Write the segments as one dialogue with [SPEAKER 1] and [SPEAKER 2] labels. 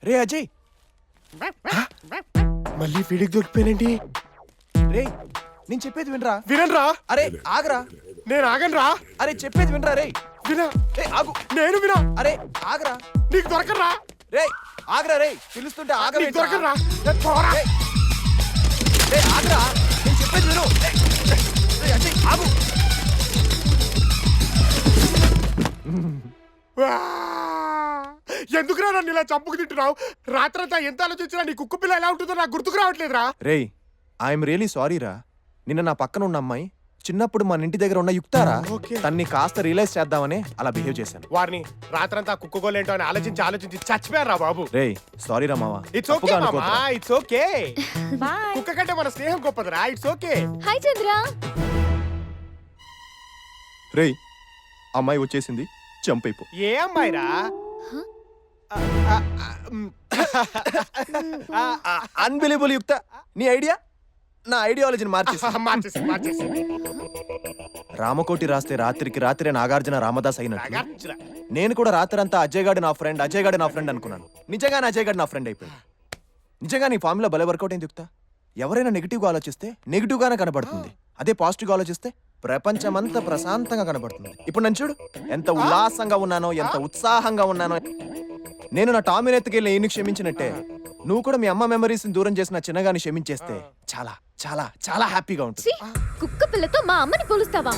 [SPEAKER 1] రే అజయ్,
[SPEAKER 2] మళ్ళీ ఫీడికి దొరికిపోయినండి.
[SPEAKER 1] రే నేను చెప్పేది వినరా.
[SPEAKER 2] వినరా?
[SPEAKER 1] అరే ఆగరా.
[SPEAKER 2] నేను ఆగనరా.
[SPEAKER 1] అరే చెప్పేది వినరా. రే
[SPEAKER 2] వినా.
[SPEAKER 1] రే ఆగు.
[SPEAKER 2] నేను వినా.
[SPEAKER 1] అరే ఆగరా.
[SPEAKER 2] నీకు దొరకరా.
[SPEAKER 1] రే ఆగరా. రే పిలుస్తుంటే ఆగరా.
[SPEAKER 2] నీకు దొరకరా.
[SPEAKER 1] రే ఆగరా. నేను చెప్పేది విను. రే అజయ్ ఆగు.
[SPEAKER 2] ఎందుకురా నన్ను ఇలా చంపుకు తింటున్నావు? రాత్రంతా ఎంత ఆలోచించినా నీ కుక్క పిల్ల ఎలా ఉంటుందో నాకు గుర్తుకు రావట్లేదురా.
[SPEAKER 1] రే ఐఎమ్ రియలీ సారీ రా. నిన్న నా పక్కన ఉన్న అమ్మాయి చిన్నప్పుడు మన ఇంటి దగ్గర ఉన్న యుక్తారా, తన్ని కాస్త రియలైజ్ చేద్దామని అలా బిహేవ్ చేశాను.
[SPEAKER 2] వారిని రాత్రంతా కుక్కగోలేంటో అని ఆలోచించి చచ్చిపోయారా బాబు.
[SPEAKER 1] రే సారీ రా మావా.
[SPEAKER 2] ఇట్స్ ఓకే మామా, ఇట్స్ ఓకే. కుక్క కంటే మన స్నేహం గొప్పదిరా. It's okay.
[SPEAKER 3] హాయ్ చంద్ర.
[SPEAKER 1] రే అమ్మాయి వచ్చేసింది, చంపైపో.
[SPEAKER 2] ఏ అమ్మాయిరా?
[SPEAKER 1] అన్బిలీబుల్ యుక్త, నీ ఐడియా నా ఐడియాలజీని
[SPEAKER 2] మార్చేసి
[SPEAKER 1] రామకోటి రాస్తే రాత్రికి రాత్రే నాగార్జున రామదాస్ అయినట్టు నేను కూడా రాత్రంతా అజయ్ గాడు నా ఫ్రెండ్ అనుకున్నాను. నిజంగానే అజయ్ గాడు నా ఫ్రెండ్ అయిపోయాడు. నిజంగా నీ ఫార్ములా భలే వర్కౌట్ అయింది యుక్త. ఎవరైనా నెగిటివ్ గా ఆలోచిస్తే నెగిటివ్ గానే కనబడుతుంది, అదే పాజిటివ్ గా ఆలోచిస్తే ప్రపంచమంతా ప్రశాంతంగా కనబడుతుంది. ఇప్పుడు నన్ను చూడు, ఎంత ఉల్లాసంగా ఉన్నానో, ఎంత ఉత్సాహంగా ఉన్నానో. నేను నా టామీని ఎత్తుకెళ్ళి ఈయన క్షమించినట్టే నువ్వు కూడా మీ అమ్మ మెమరీస్ దూరం చేసిన చిన్నగాని క్షమించేస్తే చాలా చాలా చాలా హ్యాపీగా ఉంటుంది.
[SPEAKER 3] కుక్క పిల్లతో మా అమ్మని పోలుస్తావా?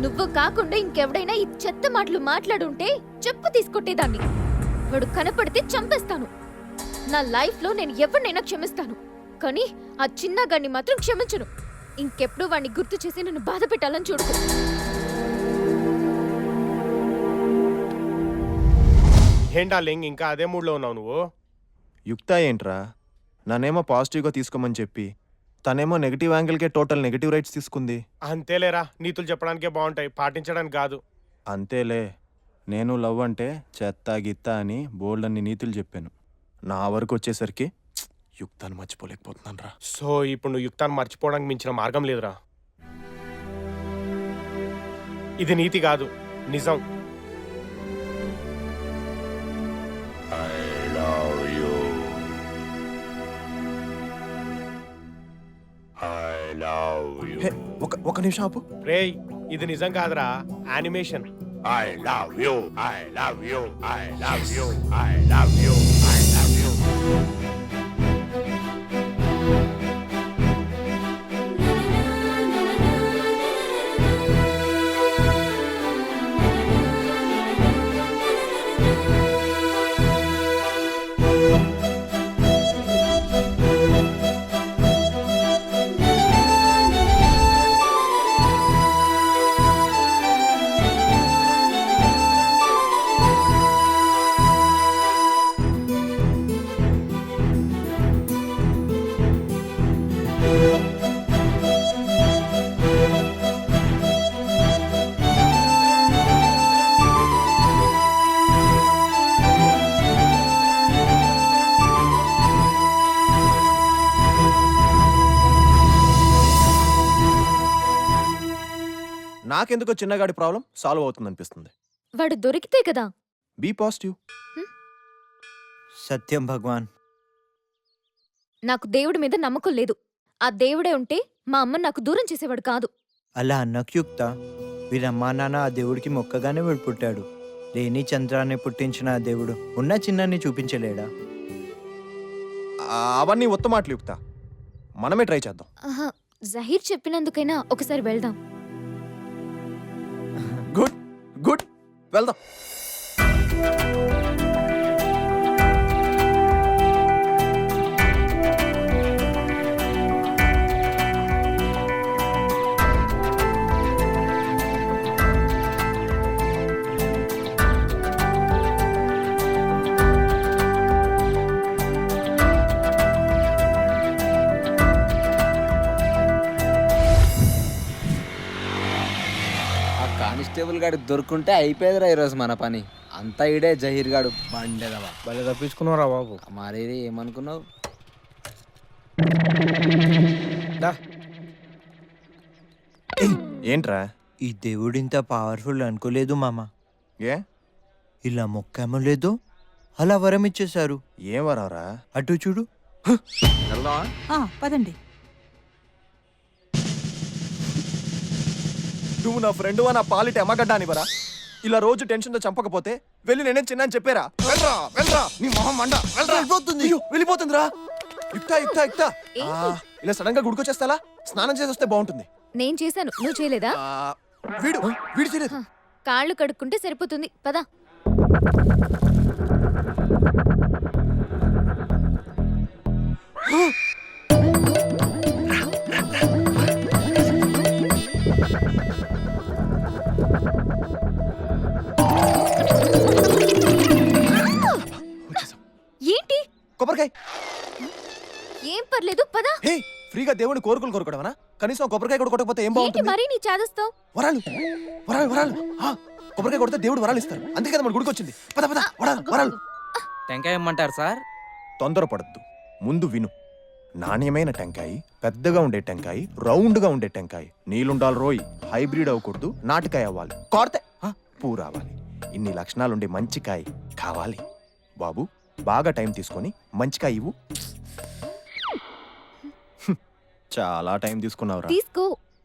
[SPEAKER 3] నువ్వు కాకుండా ఇంకెవడైనా ఈ చెత్త మాటలు మాట్లాడుంటే చెప్పు తీసుకొట్టేదాన్ని. వాడు కనపడితే చంపేస్తాను. నా లైఫ్ లో నేను ఎవరినైనా క్షమిస్తాను, కానీ ఆ చిన్నగాన్ని మాత్రం క్షమించను. ఇంకెప్పుడు వాడిని గుర్తు చేసి నన్ను బాధ పెట్టాలని చూడుకో.
[SPEAKER 2] ఏంటాలింగ్ ఇంకా అదే మూడ్లో ఉన్నావు నువ్వు?
[SPEAKER 1] యుక్త ఏంట్రా, నన్నేమో పాజిటివ్గా తీసుకోమని చెప్పి తనేమో నెగిటివ్ యాంగిల్కే టోటల్ నెగిటివ్ రైట్స్ తీసుకుంది.
[SPEAKER 2] అంతేలేరా, నీతులు చెప్పడానికే బాగుంటాయి, పాటించడానికి కాదు.
[SPEAKER 1] అంతేలే, నేను లవ్ అంటే చెత్త గిత్త అని బోల్డ్ అన్ని నీతులు చెప్పాను. నా వరకు వచ్చేసరికి యుక్తాన్ని మర్చిపోలేకపోతున్నాను రా.
[SPEAKER 2] సో ఇప్పుడు నువ్వు యుక్తాన్ని మర్చిపోవడానికి మించిన మార్గం లేదురా. ఇది నీతి కాదు, నిజం.
[SPEAKER 1] ఒక నిమిషం ఆపు.
[SPEAKER 2] రేయ్ ఇది నిజం కాదురా, animation.
[SPEAKER 4] I love you, I love you, I love you, I love you, I love you.
[SPEAKER 1] నాకెందుకో చిన్నగాడి ప్రాబ్లం సాల్వ్ అవుతుంది అనిపిస్తుంది.
[SPEAKER 3] వాడు దొరికితే కదా.
[SPEAKER 1] Be positive.
[SPEAKER 5] సత్యం భగవాన్.
[SPEAKER 3] నాకు దేవుడి మీద నమ్మకం లేదు. ఆ దేవుడే ఉంటే మా అమ్మ నాకు దూరం చేసేవాడు కాదు.
[SPEAKER 5] అలా అన్నకు యుక్త, వీరమ్మా నాన్న ఆ దేవుడికి మొక్కగానే వీడు పుట్టాడు. లేని చంద్రాన్ని పుట్టించిన ఆ దేవుడు ఉన్న చిన్నాన్ని చూపించలేడా?
[SPEAKER 1] అవన్నీ ఉత్తమాటలు యుక్త, మనమే ట్రై చేద్దాం.
[SPEAKER 3] జహీర్ చెప్పినందుకైనా ఒకసారి వెళ్దాం.
[SPEAKER 1] గుడ్ గుడ్, వెళ్దాం.
[SPEAKER 6] కానిస్టేబుల్ గాడు దొరుకుంటే అయిపోయేదిరా ఈరోజు మన పని. అంతా ఈడే జహీర్ గాడు బండేదవా.
[SPEAKER 2] భలే తప్పించుకున్నావురా బాబు.
[SPEAKER 6] మరి ఏమనుకున్నావు?
[SPEAKER 1] ఏంట్రా,
[SPEAKER 5] ఈ దేవుడు ఇంత పవర్ఫుల్ అనుకోలేదు మామ.
[SPEAKER 1] ఏ
[SPEAKER 5] ఇలా మొక్కేమో లేదు, అలా వరం ఇచ్చేశారు.
[SPEAKER 1] ఏం వరారా?
[SPEAKER 5] అటు చూడు.
[SPEAKER 7] పదండి.
[SPEAKER 1] నువ్వు నా ఫ్రెండ్ నా పాలిటి అమ్మగడ్డా అనివరా? ఇలా రోజు టెన్షన్తో చంపకపోతే వెళ్ళి నేనేం చిన్న అని చెప్పారా? వెళ్ళరా వెళ్ళరా, నీ మొహం మండ, వెళ్ళరా. వెళ్ళిపోతుందిరా. యుక్తా యుక్తా యుక్తా, ఇలా సడన్ గా గుడికొచ్చేస్తాలా? స్నానం చేసి వస్తే బాగుంటుంది.
[SPEAKER 3] నేను చేశాను, నువ్వు చేయలేదా?
[SPEAKER 1] వీడు వీడు చేయలేదు.
[SPEAKER 3] కాళ్ళు కడుక్కుంటే సరిపోతుంది, పదా. ఏంటి?
[SPEAKER 1] కొబ్బరికాయ.
[SPEAKER 3] ఏం పర్లేదు, పదా.
[SPEAKER 1] హే, ఫ్రీగా దేవుని కోరుకులు కోరుకోవడమనా? కనీసం కొబ్బరికాయ కూడా కొట్టకపోతే ఏం
[SPEAKER 3] ఏంటి
[SPEAKER 1] బాగుంటుంది?
[SPEAKER 3] మరీ నీ చాదస్తావు?
[SPEAKER 1] వరాలు వరాలు వరాలు. కొబ్బరికాయ కొడితే దేవుడు వరాలు ఇస్తారు, అందుకే కదా మన గుడికి వచ్చింది. పద పద, వరాలు వరాలు.
[SPEAKER 6] టెంకాయ ఇమ్మంటారు సార్?
[SPEAKER 1] తొందరపడద్దు, ముందు విను. నాణ్యమైన టెంకాయ, పెద్దగా ఉండే టెంకాయ, రౌండ్గా ఉండే టెంకాయ. నీళ్ళుండాలి రోయ్, హైబ్రిడ్ అవ్వకూడదు, నాటుకాయ అవ్వాలి, కోరతే పూ రావాలి. ఇన్ని లక్షణాలుండే మంచి కాయ కావాలి. బాబు, బాగా టైం తీసుకొని మంచి కాయ ఇవ్వు. చాలా టైం తీసుకున్నావురా.
[SPEAKER 3] తీసుకో,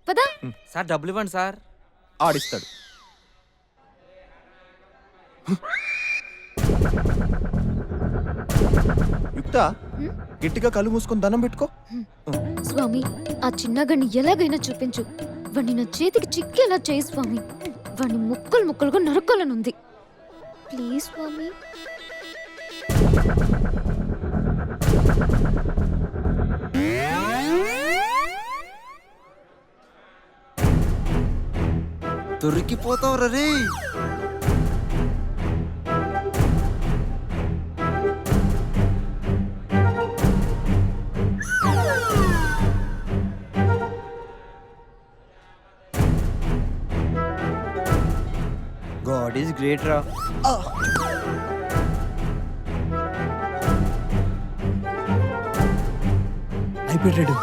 [SPEAKER 3] పదా.
[SPEAKER 6] సార్ డబ్బులు ఇవ్వండి సార్.
[SPEAKER 1] ఆడిస్తాడు. యుక్త, గట్టిగా కళ్ళు మూసుకొని దండం పెట్టుకో.
[SPEAKER 3] స్వామి, ఆ చిన్నగాడిని ఎలాగైనా చూపించు. వాడిని నా చేతికి చిక్కేలా చేయి స్వామి. వాడిని ముక్కలు ముక్కలుగా నరకాలనుంది. ప్లీజ్ స్వామి.
[SPEAKER 6] దొరికిపోతావు రే.
[SPEAKER 5] గాడ్ ఈస్ గ్రేట్ రా. అయిపోయాడు.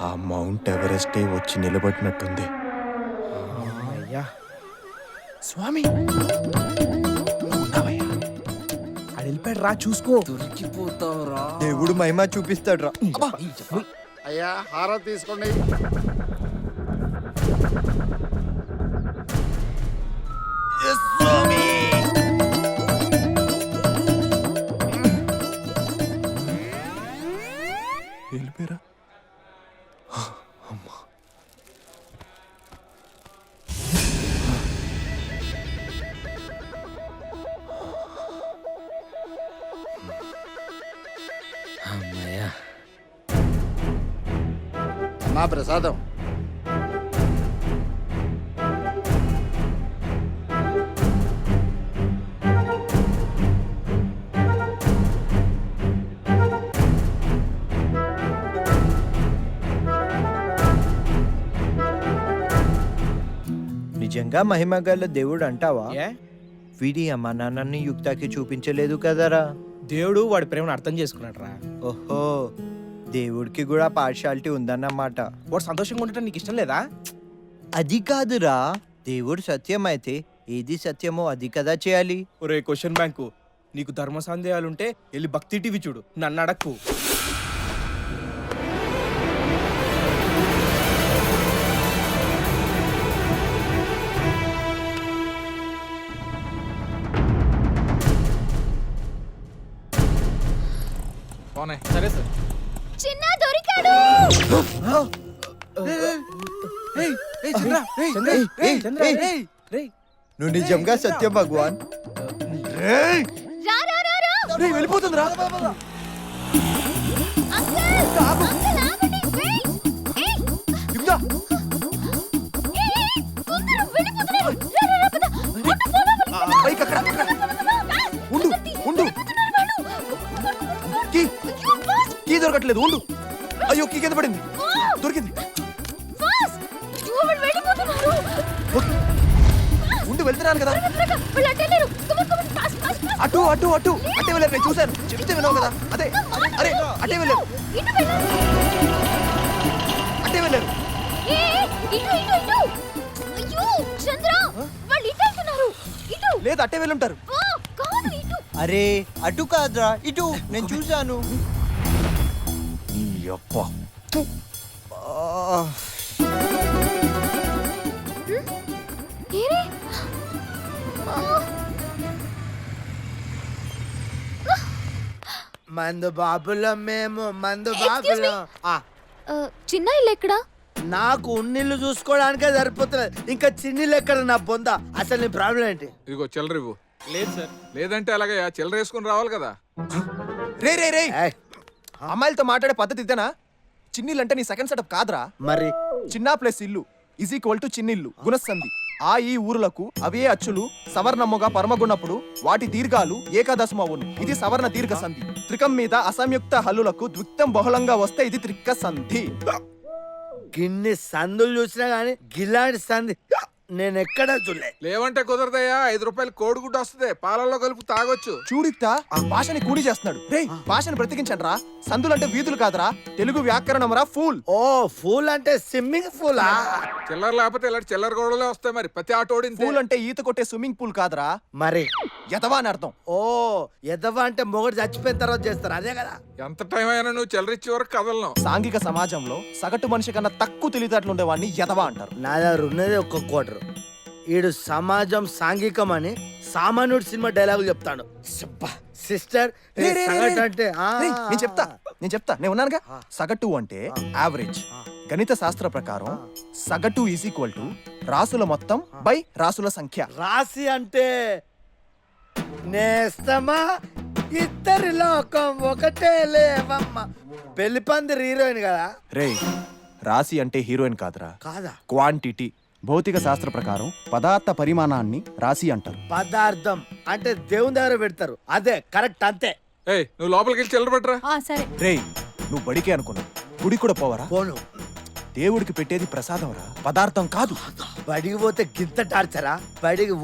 [SPEAKER 1] ఆ మౌంట్ ఎవరెస్టే వచ్చి నిలబడినట్టుంది.
[SPEAKER 2] అయ్యా
[SPEAKER 1] స్వామి,
[SPEAKER 2] వెళ్ళిపోయాడు రా, చూసుకో.
[SPEAKER 6] దొరికిపోతావురా.
[SPEAKER 5] దేవుడు మహిమ చూపిస్తాడు రా.
[SPEAKER 2] అయ్యా హారతి తీసుకోండి.
[SPEAKER 1] వెళ్ళిపోయారా?
[SPEAKER 6] అమ్మయ్యా.
[SPEAKER 2] అమ్మా ప్రసాదం.
[SPEAKER 5] నిజంగా మహిమ గల దేవుడు అంటావా? వీడి అమ్మా నాన్నని యుక్తాకి చూపించలేదు కదరా.
[SPEAKER 8] దేవుడు వాడి ప్రేమను అర్థం చేసుకున్నాడు రా.
[SPEAKER 5] ఓహో, దేవుడికి కూడా పార్షాలిటీ ఉందన్నమాట.
[SPEAKER 8] వాడు సంతోషంగా ఉండటం నీకు ఇష్టం లేదా?
[SPEAKER 5] అది కాదురా, దేవుడు సత్యం అయితే ఏది సత్యమో అది కదా చేయాలి.
[SPEAKER 8] ఒరే క్వశ్చన్ బ్యాంకు, నీకు ధర్మ సందేహాలుంటే వెళ్ళి భక్తి టీవీ చూడు, నన్ను అడక్కు. సరే సార్.
[SPEAKER 3] చిన్న దొరికాడు.
[SPEAKER 5] నువ్వు నిజంగా సత్యం భగవాన్.
[SPEAKER 3] రా రా రా రా.
[SPEAKER 1] వెళ్ళిపోతుందిరా.
[SPEAKER 3] అంకుల్, అంకుల్ ఆగండి. వెయిట్. ఏయ్,
[SPEAKER 1] యుక్త,
[SPEAKER 3] ఏయ్, తొందరగా వెళ్ళిపోతున్నారు. రా రా రా, పద. ఆటో ఫాలో
[SPEAKER 1] బైక్ అక్కడ. ఉండు ఉండు, కీ కీ దొరకట్లేదు. ఉండు. అయ్యో, కీ కింద పడింది. దొరికింది.
[SPEAKER 3] ఫాస్ట్. వాళ్ళు వెళ్ళిపోతున్నారు.
[SPEAKER 1] ఉండి వెళ్తున్నాను కదా.
[SPEAKER 3] వాళ్ళు అట్టలేరు. Come on come on, fast fast fast.
[SPEAKER 1] అటు అటు అటు అటే వెళ్ళారు. నేను చూశాను, చెప్తే విన్నావు కదా. అదే, అరే అటే వెళ్ళారు,
[SPEAKER 3] ఇటు వెళ్ళారు.
[SPEAKER 1] అటే వెళ్ళారు.
[SPEAKER 3] ఏయ్, ఇటు ఇటు ఇటు అయ్యో చంద్ర వాళ్ళు ఇటు వెళ్తున్నారు ఇటు
[SPEAKER 1] లేదు అట్టే వెళ్ళుంటారు.
[SPEAKER 3] ఆ, కాదు ఇటు
[SPEAKER 5] అరే అటు కాదురా ఇటు, నేను చూశాను.
[SPEAKER 1] ఈ యప్ప.
[SPEAKER 3] ఏరే
[SPEAKER 7] మందు బాబులో మేము మందు
[SPEAKER 3] Excuse me?
[SPEAKER 7] బాబులో ఆ,
[SPEAKER 3] చిన్న ఇల్లు ఎక్కడా
[SPEAKER 7] నాకు ఉన్నిల్లు చూసుకోవడానికే సరిపోతుంది ఇంకా చిన్నిళ్ళు ఎక్కడ నా బొంద అసలు నీ ప్రాబ్లం ఏంటి
[SPEAKER 9] ఇదిగో చిల్లర ఇవ్వు.
[SPEAKER 8] లేదు సార్.
[SPEAKER 9] లేదంటే అలాగే చిల్లర వేసుకుని రావాలి కదా.
[SPEAKER 1] రే రే రే
[SPEAKER 7] ఏయ్,
[SPEAKER 1] అమ్మాయిలతో మాట్లాడే పద్ధతి ఇదేనా? చిన్నిల్లు అంటే నీ సెకండ్ సెటప్ కాదురా.
[SPEAKER 7] మరి
[SPEAKER 1] చిన్న ప్లస్ ఇల్లు ఈజ్ ఈక్వల్ టు చిన్నిల్లు గుణస్సంధి. ఆ ఈ ఊరులకు అవే అచ్చులు సవర్ణమ్ముగా పరమగున్నప్పుడు వాటి దీర్ఘాలు ఏకాదశమవును. ఇది సవర్ణ దీర్ఘ సంధి. త్రికం మీద అసంయుక్త హల్లులకు ద్విక్తం బహుళంగా వస్తే ఇది త్రిక్క సంధి.
[SPEAKER 7] గిన్ని సందులు చూసినా గానీ గిలాంటి సంది నేను ఎక్కడా చూడలే.
[SPEAKER 9] లేవంటే కుదరదయ్యా. 5 రూపాయలు కోడిగుడ్డు వస్తుంది, పాలల్లో కలుపు తాగొచ్చు.
[SPEAKER 1] చూడిక్తా ఆ భాషని కూడి చేస్తున్నాడు. రే భాషని బ్రతికించండి రా. సందులంటే వీధులు కాదురా, తెలుగు వ్యాకరణం రా ఫూల్.
[SPEAKER 7] ఓ ఫూల్ అంటే స్విమ్మింగ్ ఫూలా?
[SPEAKER 9] చిల్లర లేకపోతే ఇలాంటి చిల్లర గొడవలే వస్తాయి. మరి ప్రతి ఆటోడి
[SPEAKER 1] పూల్ అంటే ఈత కొట్టే స్విమ్మింగ్ పూల్ కాదురా,
[SPEAKER 7] మరి
[SPEAKER 1] యతవా అని అర్థం.
[SPEAKER 7] ఓ ఎదవా అంటే మొగడు చచ్చిపోయిన తర్వాత చేస్తారు అదే కదా.
[SPEAKER 9] ఎంత టైం అయినా నువ్వు చిల్లర ఇచ్చే వరకు కదలను.
[SPEAKER 1] సాంఘిక సమాజంలో సగటు మనిషి కన్నా తక్కువ తెలివితేటలు ఉండేవాడిని యతవా అంటారు.
[SPEAKER 7] నా దగ్గర ఉన్నది ఒక్క క్వార్టర్. ఈడు సమాజం సాంఘికం అని సామాన్యుడు సినిమా డైలాగులు చెప్తాడు. సిస్టర్
[SPEAKER 1] రే, రే, రే, రే.
[SPEAKER 7] అంటే
[SPEAKER 1] రేయ్, నేను చెప్తా నేను ఉన్నానుగా. సగటు అంటే యావరేజ్. గణిత శాస్త్ర ప్రకారం సగటు ఈజ్ ఈక్వల్ టు రాసుల మొత్తం బై రాసుల సంఖ్య.
[SPEAKER 7] రాశి అంటే నేస్తమా ఇద్దరి లోకం ఒకటే లేవమ్మ. పెళ్లి పందిరి హీరోయిన్ కదా.
[SPEAKER 1] రే రాశి అంటే హీరోయిన్ కాదురా,
[SPEAKER 7] కాదా?
[SPEAKER 1] క్వాంటిటీ. భౌతిక శాస్త్ర ప్రకారం పదార్థ పరిమాణాన్ని రాశి అంటారు.
[SPEAKER 7] పదార్థం అంటే దేవుని దగ్గర పెడతారు, అదే కరెక్ట్ అంతే.
[SPEAKER 9] ఏయ్, నువ్వు లోపలికి వెళ్ళి చిల్లర పట్టరా.
[SPEAKER 3] సరే
[SPEAKER 1] రే నువ్వు బడికే అనుకున్నావు, గుడి కూడా పోవరా?
[SPEAKER 7] పోను.
[SPEAKER 1] దేవుడికి పెట్టేది ప్రసాదం రా, పదార్థం కాదు.
[SPEAKER 7] బడికి పోతే గింత టార్చరా? బడికి